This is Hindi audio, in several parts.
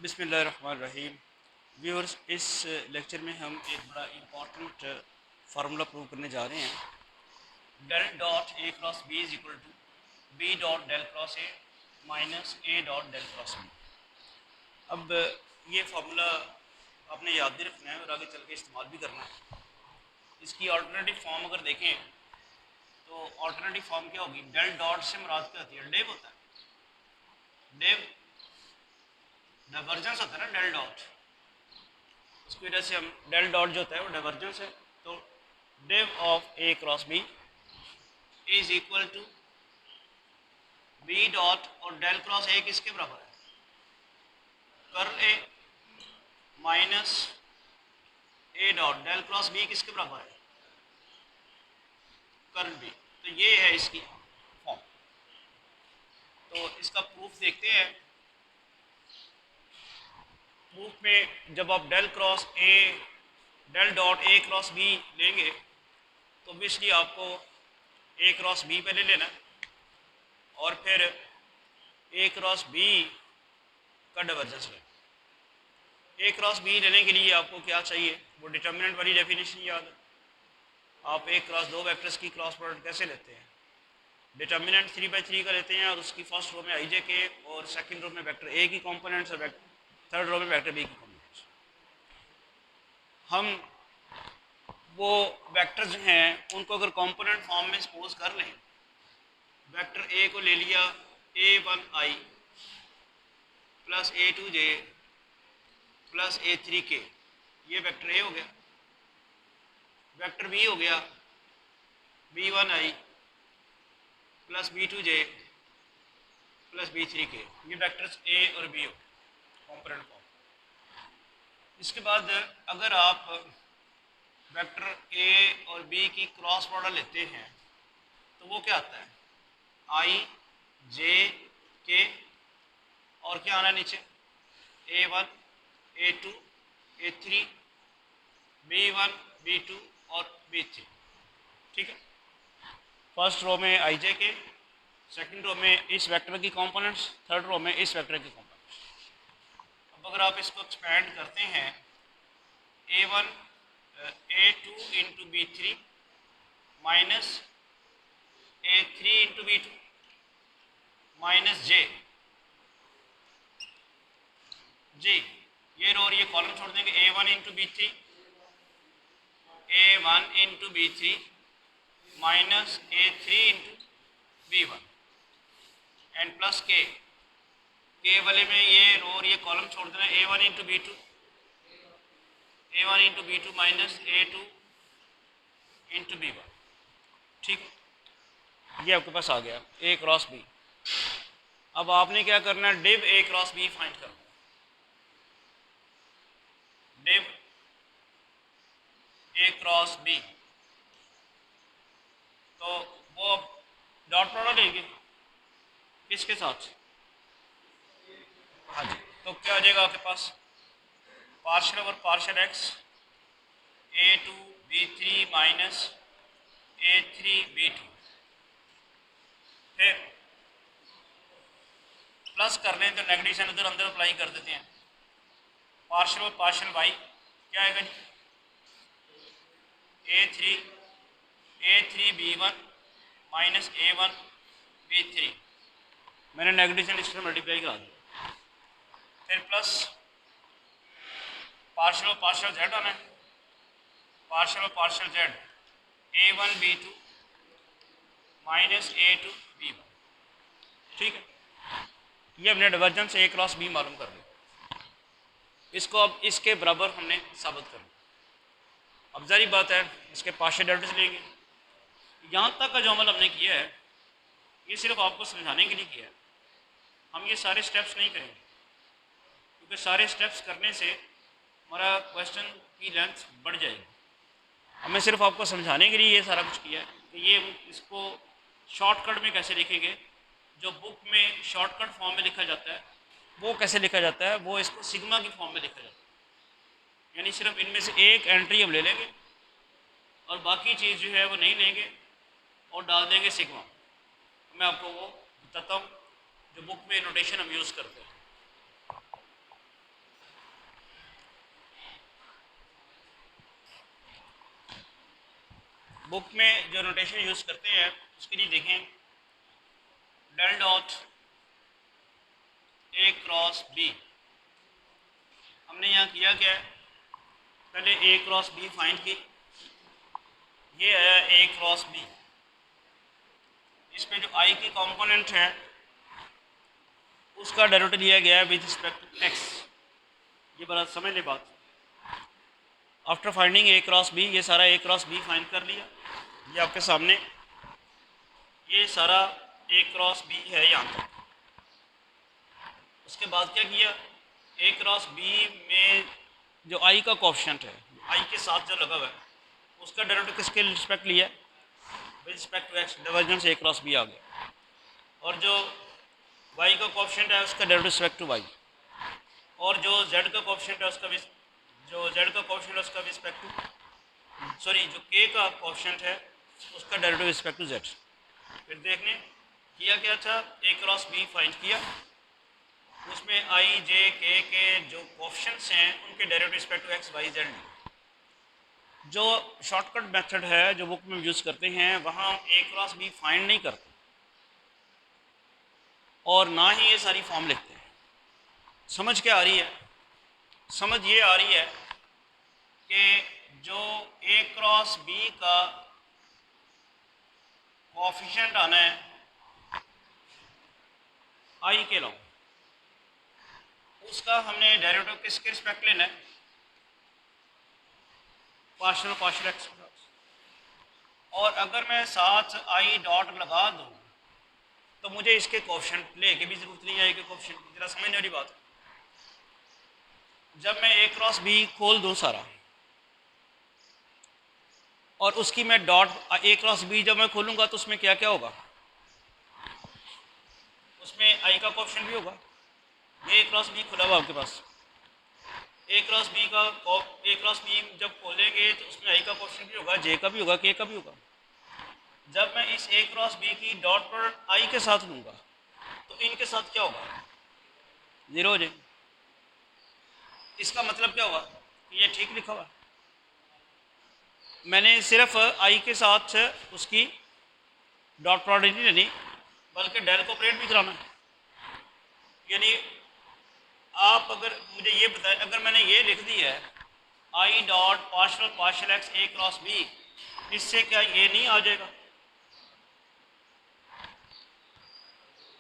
बिस्मिल्लाहिर्रहमानिर्रहीम। व्यूअर्स, इस लेक्चर में हम एक बड़ा इम्पॉर्टेंट फार्मूला प्रूव करने जा रहे हैं। Del dot A cross B is equal to B dot del cross A minus A dot del cross B. अब ये फार्मूला आपने याद भी रखना है और आगे चल के इस्तेमाल भी करना है। इसकी ऑल्टरनेटिव फॉर्म अगर देखें तो ऑल्टरनेटिव फॉर्म क्या होगी? डेल डॉट से मुराद क्या होती है? डेव होता है। डेव डाइवर्जेंस होता है ना, डेल डॉट। उसकी वजह से हम डेल डॉट जो होता है वो डाइवर्जेंस है। तो div of A cross B is equal to B dot, और डेल क्रॉस ए किसके बराबर है? Curl A minus A dot del cross B किसके बराबर है? Curl B. तो ये है इसकी फॉर्म। तो इसका प्रूफ देखते हैं। प्रूफ में जब आप del dot A cross B लेंगे तो ऑब्वियसली आपको ए क्रॉस बी पहले लेना है और फिर ए क्रॉस बी का डाइवर्जेंस लेना। ए क्रॉस बी लेने के लिए आपको क्या चाहिए? वो डिटर्मिनेंट वाली डेफिनेशन याद है। आप एक क्रॉस दो वेक्टर्स की क्रॉस प्रोडक्ट कैसे लेते हैं? डिटर्मिनेंट 3/3 का लेते हैं और उसकी फर्स्ट रो में आई जे के और सेकंड रो में वेक्टर ए की कंपोनेंट्स और थर्ड रो में वेक्टर बी की कंपोनेंट्स। हम वो वेक्टर्स जो हैं उनको अगर कंपोनेंट फॉर्म में सपोज कर लें, वेक्टर ए को ले लिया a1i plus a2j plus a3k, ये वेक्टर ए हो गया। वेक्टर बी हो गया b1i plus b2j plus b3k, ये वेक्टर्स ए और बी हो कंपोनेंट फॉर्म। इसके बाद अगर आप वेक्टर ए और बी की क्रॉस प्रोडक्ट लेते हैं तो वो क्या आता है? आई जे के और क्या आना है नीचे? a1 a2 a3 b1 b2 और b3। ठीक है। फर्स्ट रो में आई जे के, सेकंड रो में इस वेक्टर की कंपोनेंट्स, थर्ड रो में इस वेक्टर की कंपोनेंट्स। अब अगर आप इसको एक्सपेंड करते हैं, a1 a2 into b3 minus a3 into b2 minus जी, ये रो और ये कॉलम छोड़ देंगे। a1 into b3 a1 into b3 minus a3 into b1 and plus के वाले में ये रो और ये कॉलम छोड़ देना। a1 into b2 minus a2 into b1। ठीक है, ये आपके पास आ गया a क्रॉस b। अब आपने क्या करना है? Div a cross b find करना। डिव a क्रॉस b, तो वो डॉट प्रोडक्ट लेंगे किसके साथ? हाँ जी। तो क्या आ जाएगा आपके पास? Partial over partial X a2 b3 minus a3 b2, फिर प्लस कर लें तो नेगेटिव साइन उधर अंदर अप्लाई कर देते हैं। पार्शियल ओवर पार्शियल वाई क्या आएगा जी? a3 b1 minus a1 b3, मैंने नेगेटिव साइन इससे मल्टीप्लाई करा दिया। फिर plus partial over partial Z आना है। Partial over partial Z a1 b2 minus a2 b1। ठीक है, ये हमने डाइवर्जेंस ए क्रॉस बी मालूम कर लिया। इसको अब इसके बराबर हमने साबित करना। अब जारी बात है, इसके पार्शियल डेरिवेटिव्स लेंगे। यहाँ तक का जो अमल हमने किया है ये सिर्फ आपको समझाने के लिए किया है। हम ये सारे स्टेप्स नहीं करेंगे क्योंकि सारे स्टेप्स करने से हमारा क्वेश्चन की लेंथ बढ़ जाएगी। हमने सिर्फ आपको समझाने के लिए ये सारा कुछ किया है कि ये इसको शॉर्टकट में कैसे लिखेंगे। जो बुक में शॉर्टकट फॉर्म में लिखा जाता है वो कैसे लिखा जाता है? वो इसको सिग्मा की फॉर्म में लिखा जाता है। यानी सिर्फ इनमें से एक एंट्री हम ले लेंगे और बाकी चीज़ जो है वो नहीं लेंगे और डाल देंगे सिग्मा। मैं आपको वो बताता हूँ जो बुक में नोटेशन हम यूज़ करते हैं। बुक में जो नोटेशन यूज़ करते हैं उसके लिए देखें, del dot A cross B. हमने यहाँ किया क्या है, पहले ए क्रॉस बी फाइंड की, ये आया ए क्रॉस बी। इसमें जो आई की कंपोनेंट है उसका डेरिवेटिव लिया गया है विद रिस्पेक्ट टू एक्स। ये बड़ा समझ ले बात। आफ्टर फाइंडिंग ए क्रॉस बी, ये सारा ए क्रॉस बी फाइंड कर लिया, ये आपके सामने ये सारा ए क्रॉस बी है यहाँ तक। उसके बाद क्या किया, ए क्रॉस बी में जो आई का कोएफिशिएंट है, आई के साथ जो लगा हुआ है, उसका डेरिवेटिव किसके रिस्पेक्ट लिया, with respect to X, divergence A cross B आ गया। और जो वाई का कोएफिशिएंट है उसका डेरिवेटिव रिस्पेक्ट टू वाई, और जो जेड का कोएफिशिएंट है उसका रिस्पेक्ट टू सॉरी जो के का कोएफिशिएंट है उसका डेरिवेटिव रिस्पेक्ट टू जेड। फिर देखने किया क्या था, ए क्रॉस बी फाइंड किया, उसमें आई जे के जो कोएफिशिएंट्स हैं उनके derivative respect to X Y Z. जो शॉर्टकट मेथड है जो बुक में यूज़ करते हैं वहाँ हम ए क्रॉस बी फाइंड नहीं करते और ना ही ये सारी फॉर्म लिखते हैं। समझ क्या आ रही है, समझ ये आ रही है कि जो ए क्रॉस बी का कोएफिशिएंट आना है आई के अलावा, उसका हमने डेरिवेटिव किसके रिस्पेक्ट लेना है, पार्शियल एक्स। और अगर मैं साथ आई डॉट लगा दूँ तो मुझे इसके कोएफिशिएंट लेके भी जरूरत नहीं आएगी। कोएफिशिएंट जरा समझने वाली बात है। जब मैं ए क्रॉस बी खोल दूँ सारा और उसकी मैं डॉट ए क्रॉस बी जब मैं खोलूँगा तो उसमें क्या क्या होगा, उसमें आई का कोएफिशिएंट भी होगा। ये ए क्रॉस बी खुला हुआ आपके पास, ए क्रॉस बी जब खोलेंगे तो उसमें आई का कोएफिशिएंट भी होगा, जे का भी होगा, के का भी होगा। जब मैं इस ए क्रॉस बी की डॉट प्रोडक्ट आई के साथ लूँगा तो इनके साथ क्या होगा, जीरो हो जाएगी। इसका मतलब क्या हुआ, ये ठीक लिखा हुआ, मैंने सिर्फ आई के साथ उसकी डॉट प्रोडक्ट नहीं लेनी बल्कि डेल को ऑपरेट भी कराना है। यानी आप अगर मुझे ये बताएं, अगर मैंने ये लिख दी है I dot partial X A cross B, इससे क्या ये नहीं आ जाएगा,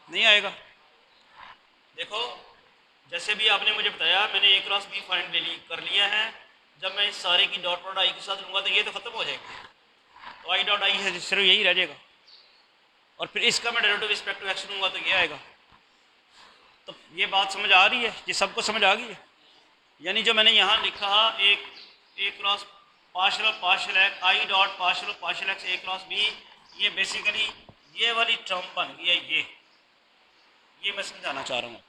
नहीं आएगा। देखो जैसे भी आपने मुझे बताया, मैंने ए क्रॉस बी फाइंड कर लिया है। जब मैं इस सारे की डॉट प्रोडक्ट आई के साथ लूँगा तो ये तो खत्म हो जाएगा, तो आई डॉट आई है सिर्फ यही रह जाएगा। और फिर इसका मैं डेरिवेटिव रिस्पेक्ट टू एक्स लूँगा तो ये आएगा। तो ये बात समझ आ रही है, ये सबको समझ आ गई है। यानी जो मैंने यहाँ लिखा एक A cross partial X I dot partial X A cross B, ये बेसिकली ये वाली टर्म बन गई है। ये मैं समझाना चाह रहा हूँ।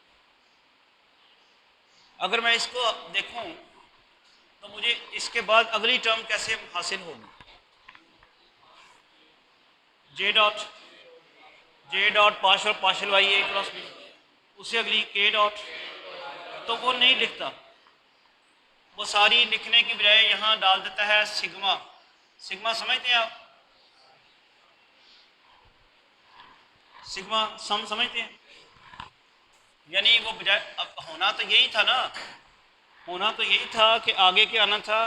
अगर मैं इसको देखूं तो मुझे इसके बाद अगली टर्म कैसे हासिल होगी, जे dot partial Y A cross B, उससे अगली के डॉट, तो वो नहीं लिखता, वो सारी लिखने की बजाय यहाँ डाल देता है सिग्मा। सिग्मा समझते हैं आप, सिग्मा सम समझते हैं। यानी वो बजाय, अब होना तो यही था ना, होना तो यही था कि आगे क्या आना था,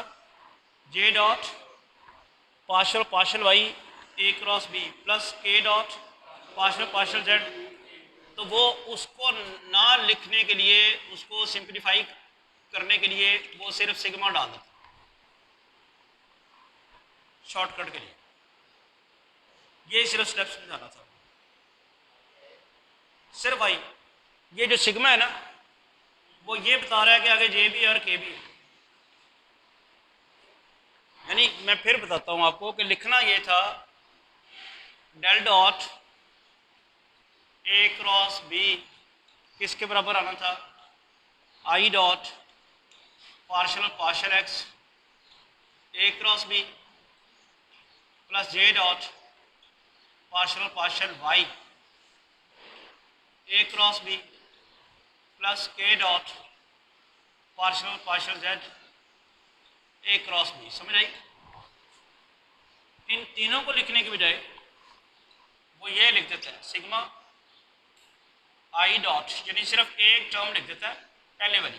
जे dot partial Y A cross B plus K dot partial Z. तो वो उसको ना लिखने के लिए, उसको सिंप्लीफाई करने के लिए वो सिर्फ सिग्मा डाल देता शॉर्टकट के लिए। ये सिर्फ स्टेप समझाना था सिर्फ भाई। ये जो सिग्मा है ना वो ये बता रहा है कि आगे जे भी है और के भी है। यानी मैं फिर बताता हूं आपको कि लिखना ये था del dot A cross B किसके बराबर आना था, I dot partial X A cross B plus J dot partial Y A cross B plus K dot partial Z A cross B. समझ आई। इन तीनों को लिखने के बजाय वो ये लिख देता है सिग्मा आई डॉट, यानी सिर्फ एक टर्म लिख देता है पहले वाली,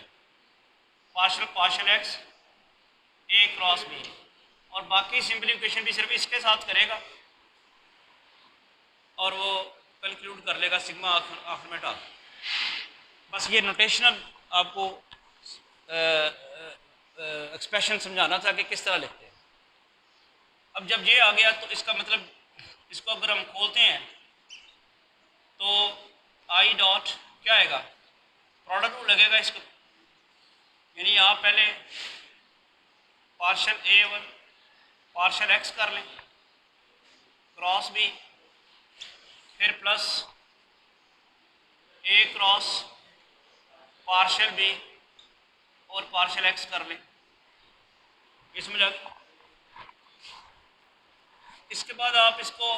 partial partial x A cross B, और बाकी सिंप्लीफिकेशन भी सिर्फ इसके साथ करेगा और वो कंक्लूड कर लेगा सिग्मा आखिर में डाल। बस ये नोटेशनल आपको एक्सप्रेशन समझाना था कि किस तरह लिखते हैं। अब जब ये आ गया तो इसका मतलब, इसको अगर हम खोलते हैं तो आई डॉट क्या आएगा, प्रोडक्ट रूल लगेगा इसको, यानी आप पहले पार्शल ए और पार्शल एक्स कर लें क्रॉस बी, फिर प्लस ए क्रॉस पार्शल बी और पार्शल एक्स कर लें, इसमें लग। इसके बाद आप इसको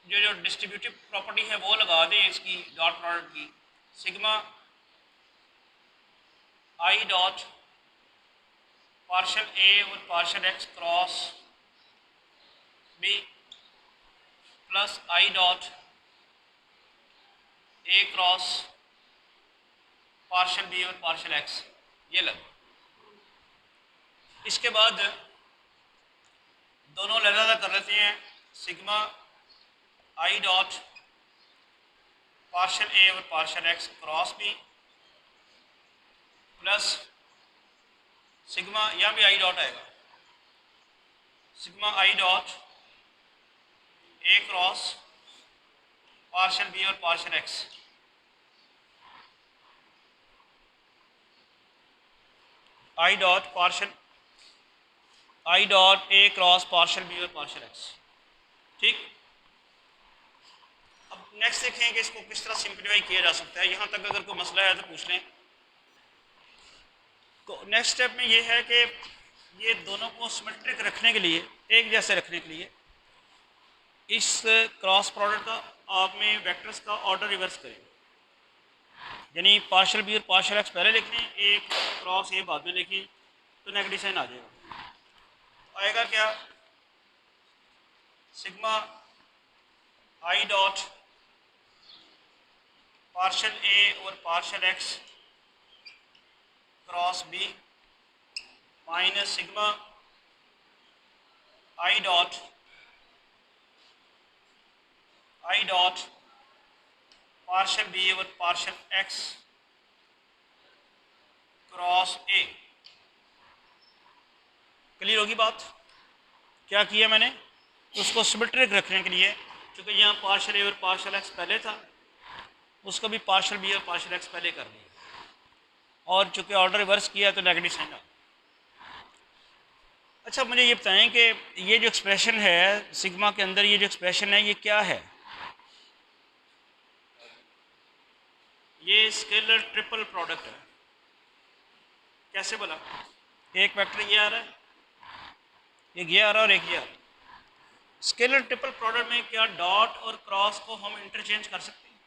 जो डिस्ट्रीब्यूटिव प्रॉपर्टी है वो लगा दें इसकी डॉट प्रोडक्ट की, sigma I dot partial A और partial X cross B plus I dot A cross partial B और पार्शल एक्स, ये लग। इसके बाद दोनों लहजा कर लेते हैं, sigma I dot partial A और partial X cross B plus sigma, यहाँ भी आई डॉट आएगा, sigma I dot A cross partial B और partial X, I dot partial I dot A cross partial B और पार्शल एक्स। ठीक, अब नेक्स्ट देखें कि इसको किस तरह सिंप्लीफाई किया जा सकता है। यहाँ तक अगर कोई मसला है तो पूछ लें। तो नेक्स्ट स्टेप में ये है कि ये दोनों को सिमेट्रिक रखने के लिए, एक जैसे रखने के लिए, इस क्रॉस प्रोडक्ट का आप में वेक्टर्स का ऑर्डर रिवर्स करें, यानी पार्शल बी और पार्शल एक्स पहले लिख लें, एक क्रॉस ए बाद में लिखें, तो नेगेटिव साइन आ जाएगा। आएगा क्या, sigma I dot partial A और partial X cross B minus sigma I dot partial B और partial X cross A. Clear होगी बात? क्या किया मैंने, उसको सिमेट्रिक रखने के लिए, क्योंकि यहाँ पार्शल ए और पार्शल एक्स पहले था, उसको भी पार्शल बी और पार्शल एक्स पहले कर दिया, और चूँकि ऑर्डर रिवर्स किया तो नेगेटिव साइन आ। अच्छा, मुझे ये बताएं कि ये जो एक्सप्रेशन है सिग्मा के अंदर, ये जो एक्सप्रेशन है ये क्या है? ये स्केलर ट्रिपल प्रोडक्ट है। कैसे बोला, एक वेक्टर ये आ रहा है, एक ये आ रहा है और एक ये आ रहा है। स्केलर ट्रिपल प्रोडक्ट में क्या डॉट और क्रॉस को हम इंटरचेंज कर सकते हैं?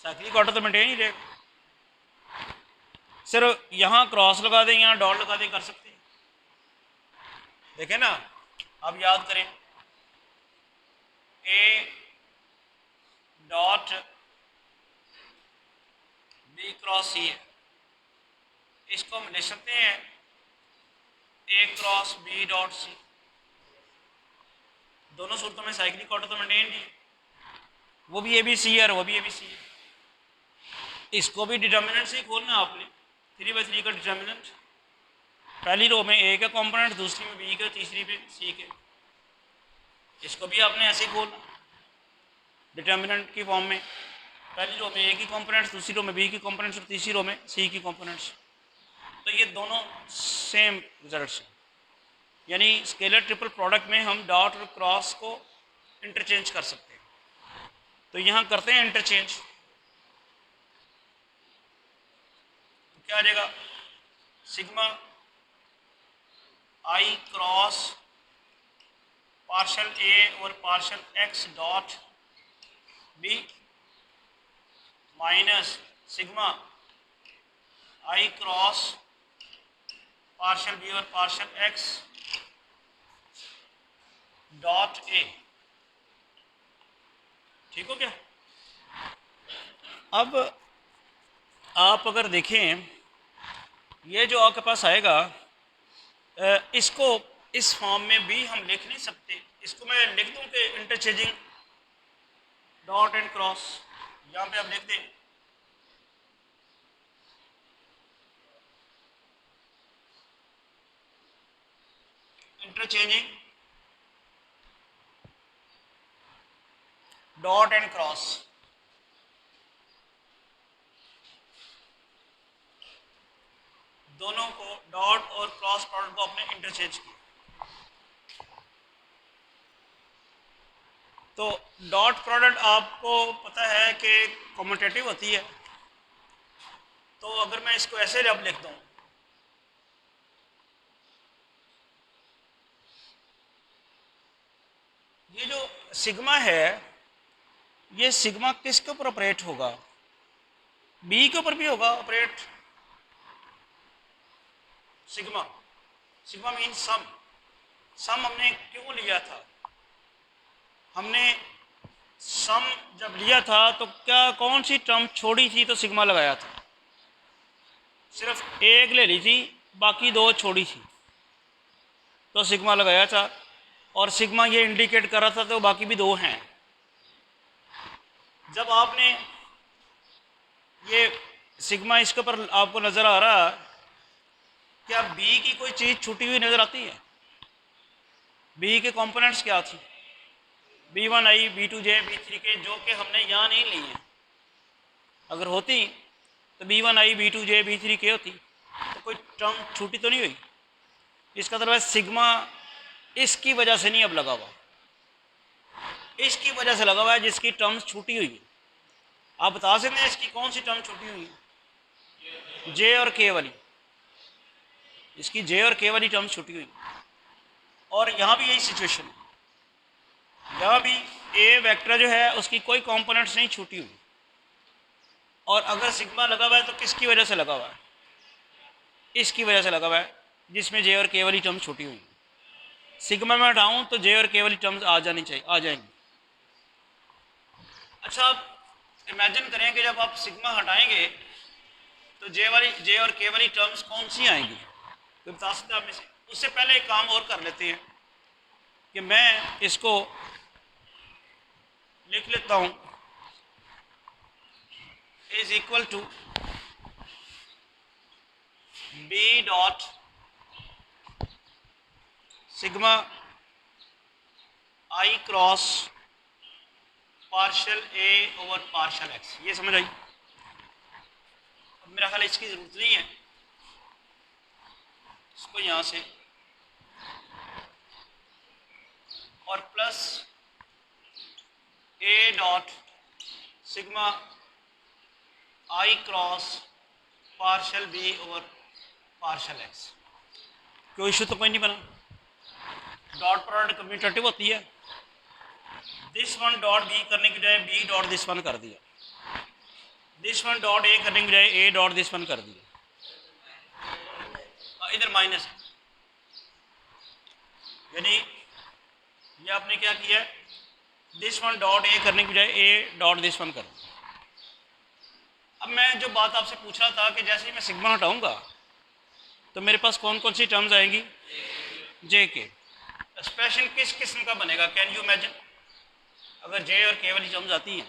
साइक्लिक ऑर्डर तो मेंटेन ही रहेगा, सिर्फ यहाँ क्रॉस लगा दें, यहाँ डॉट लगा दें, कर सकते हैं। देखें ना, अब याद करें, ए डॉट बी क्रॉस सी है, इसको हम लिख सकते हैं ए क्रॉस बी डॉट सी। दोनों सूरतों में साइक्लिक ऑर्डर तो मेंटेन नहीं है, वो भी ए बी सी है और वो भी ए बी सी है। इसको भी डिटर्मिनेंट से ही खोलना है आपने, 3/3 का डिटर्मिनेंट, पहली रो में ए का कंपोनेंट, दूसरी में बी का, तीसरी में सी के। इसको भी आपने ऐसे ही खोलना डिटर्मिनेंट की फॉर्म में, पहली रो में ए की कंपोनेंट्स, दूसरी रो में बी की कंपोनेंट्स और तीसरी रो में सी की कंपोनेंट्स। तो ये दोनों सेम रिजल्ट्स हैं, यानी स्केलर ट्रिपल प्रोडक्ट में हम डॉट और क्रॉस को इंटरचेंज कर सकते हैं। तो यहाँ करते हैं इंटरचेंज, तो क्या आ जाएगा, sigma I cross partial A और partial X dot B minus sigma I cross partial B और पार्शियल एक्स डॉट ए। ठीक हो गया। अब आप अगर देखें, ये जो आपके पास आएगा, इसको इस फॉर्म में भी हम लिख नहीं सकते। इसको मैं लिख दूं कि इंटरचेंजिंग डॉट एंड क्रॉस, यहाँ पे आप लिख दें इंटरचेंजिंग डॉट एंड क्रॉस। दोनों को डॉट और क्रॉस प्रोडक्ट को आपने इंटरचेंज किया। तो डॉट प्रोडक्ट आपको पता है कि कम्यूटेटिव होती है। तो अगर मैं इसको ऐसे अब लिख दूं, ये जो सिग्मा है, ये सिग्मा किसके ऊपर ऑपरेट होगा? बी के ऊपर भी होगा ऑपरेट। सिग्मा, सिग्मा मीन सम। सम हमने क्यों लिया था? हमने सम जब लिया था तो क्या कौन सी टर्म छोड़ी थी तो सिग्मा लगाया था? सिर्फ एक ले ली थी, बाकी दो छोड़ी थी तो सिग्मा लगाया था। और सिग्मा ये इंडिकेट कर रहा था तो बाकी भी दो हैं। जब आपने ये सिग्मा इसके ऊपर आपको नज़र आ रहा, क्या बी की कोई चीज़ छूटी हुई नज़र आती है? बी के कंपोनेंट्स क्या थी? B1i, B2j, B3k, जो कि हमने यहाँ नहीं ली है। अगर होती तो B1i, B2j, B3k होती, तो कोई टर्म छूटी तो नहीं हुई। इसका मतलब है सिग्मा इसकी वजह से नहीं अब लगा हुआ, इसकी वजह से लगा हुआ है जिसकी टर्म्स छूटी हुई है। आप बता सकते हैं इसकी कौन सी टर्म छूटी हुई है? जे और के वाली, इसकी जे और के वाली टर्म्स छूटी हुई। और यहाँ भी यही सिचुएशन है, यहाँ भी ए वेक्टर जो है उसकी कोई कंपोनेंट्स नहीं छूटी हुई। और अगर सिग्मा लगा हुआ है तो किसकी वजह से लगा हुआ है? इसकी वजह से लगा हुआ है जिसमें जे और के वाली टर्म्स छूटी हुई। सिग्मा में हटाऊँ तो जे और के वाली टर्म्स आ जानी चाहिए, आ जाएंगी। अच्छा, आप इमेजिन करें कि जब आप सिग्मा हटाएंगे तो जे और के वाली टर्म्स कौन सी आएंगी? तो बता सकते हैं आप में से? उससे पहले एक काम और कर लेते हैं कि मैं इसको लिख लेता हूं, is equal to B dot sigma I cross partial A over partial X. ये समझ आई? अब मेरा ख्याल इसकी ज़रूरत नहीं है, इसको यहाँ से और plus A dot sigma I cross partial B over partial X. कोई इशू तो कोई नहीं बना। डॉट प्रोडक्ट कम्यूटेटिव होती है। दिस वन डॉट बी करने की बजाय बी डॉट दिस वन कर दिया, दिस वन डॉट ए करने की बजाय ए डॉट दिस वन कर दिया। इधर माइनस है, यानी ये आपने क्या किया, दिस वन डॉट ए करने की बजाय ए डॉट दिस वन कर दिया। अब मैं जो बात आपसे पूछ रहा था कि जैसे ही मैं सिग्मा हटाऊंगा तो मेरे पास कौन कौन सी टर्म्स आएंगी? जे के। एक्सप्रेशन किस किस्म का बनेगा? Can you imagine? अगर जे और के वाली टर्म्स आती हैं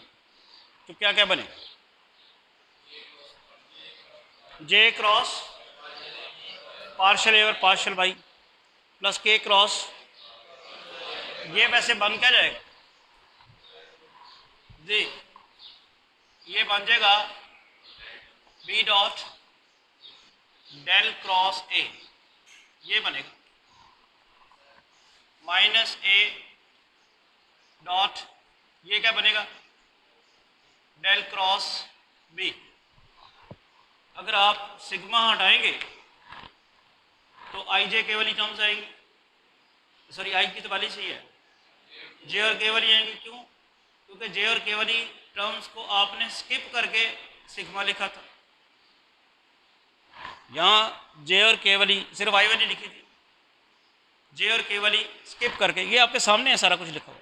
तो क्या क्या बनेगा? जे क्रॉस पार्शियल ए और partial Y plus K cross, ये वैसे बन क्या जाएगा जी? ये बन जाएगा B dot del cross A, ये बनेगा माइनस ए डॉट, ये क्या बनेगा? Del cross B. अगर आप सिग्मा हटाएंगे तो आई जे के वाली टर्म्स आएंगी, सॉरी आई की तो वाली सही है, जे और के वाली आएंगी। क्यों? क्योंकि जे और के वाली टर्म्स को आपने स्किप करके सिग्मा लिखा था। यहाँ जे और के वाली सिर्फ आई वाली लिखी थी, जे और के वाली स्किप करके, ये आपके सामने है सारा कुछ लिखा हुआ।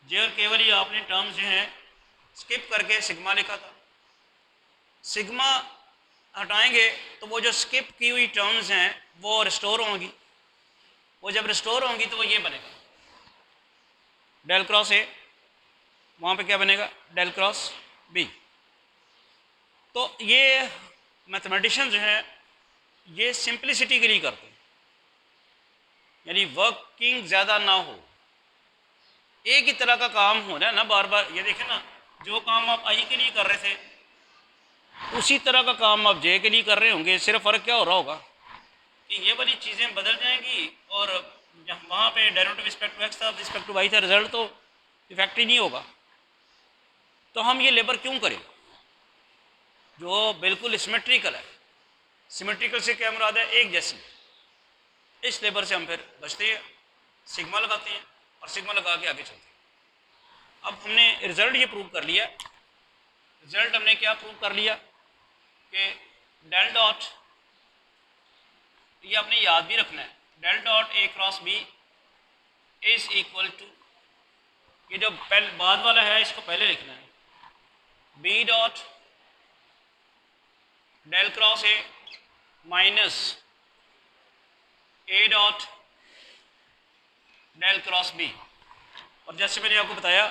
जे और के वाली आपने टर्म्स जो हैं स्किप करके सिग्मा लिखा था। सिग्मा हटाएंगे तो वो जो स्किप की हुई टर्म्स हैं वो रिस्टोर होंगी। वो जब रिस्टोर होंगी तो वो ये बनेगा डेल क्रॉस ए, वहाँ पे क्या बनेगा डेल क्रॉस बी। तो ये मैथमेटिशियन जो है ये सिंप्लिसिटी के लिए करते हैं, यानी वर्किंग ज़्यादा ना हो, एक ही तरह का काम हो रहा है ना बार बार। ये देखें ना, जो काम आप आई के लिए कर रहे थे उसी तरह का काम आप जे के लिए कर रहे होंगे, सिर्फ फ़र्क क्या हो रहा होगा कि ये वाली चीज़ें बदल जाएंगी और वहाँ पे डेरिवेटिव रिस्पेक्ट टू एक्स था, रिस्पेक्ट टू वाई था, रिजल्ट तो इफेक्ट ही नहीं होगा। तो हम ये लेबर क्यों करें जो बिल्कुल सिमेट्रिकल है। सिमेट्रिकल से क्या मुराद है, एक जैसी। इस लेबर से हम फिर बचते हैं, सिग्मा लगाते हैं और सिग्मा लगा के आगे चलते हैं। अब हमने रिजल्ट ये प्रूव कर लिया, रिजल्ट हमने क्या प्रूव कर लिया कि डेल डॉट, ये आपने याद भी रखना है, del dot A cross B is equal to, ये जो बाद वाला है इसको पहले लिखना है, B dot del cross A minus A dot del cross B. और जैसे मैंने आपको बताया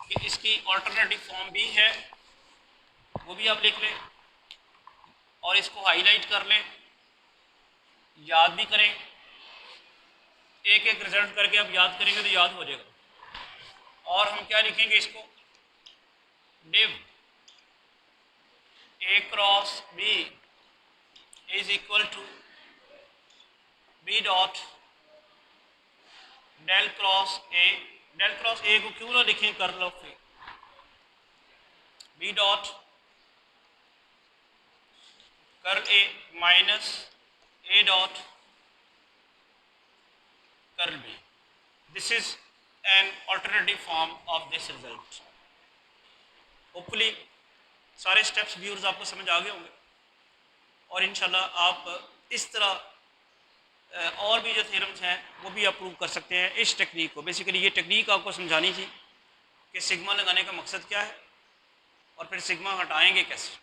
कि इसकी ऑल्टरनेटिव फॉर्म भी है, वो भी आप लिख लें और इसको हाईलाइट कर लें, याद भी करें। एक एक रिजल्ट करके आप याद करेंगे तो याद हो जाएगा। और हम क्या लिखेंगे इसको, div A cross B is equal to B dot del cross A. Del cross A को क्यों ना लिखें, कर लो फिर, B dot curl A minus A dot curl B. This is an alternative form of this result. Hopefully सारे स्टेप्स व्यूअर्स आपको समझ आ गए होंगे और इंशाल्लाह आप इस तरह और भी जो थ्योरम्स हैं वो भी आप प्रूव कर सकते हैं इस टेक्निक को। बेसिकली ये टेक्निक आपको समझानी थी कि सिग्मा लगाने का मकसद क्या है और फिर सिग्मा हटाएंगे कैसे।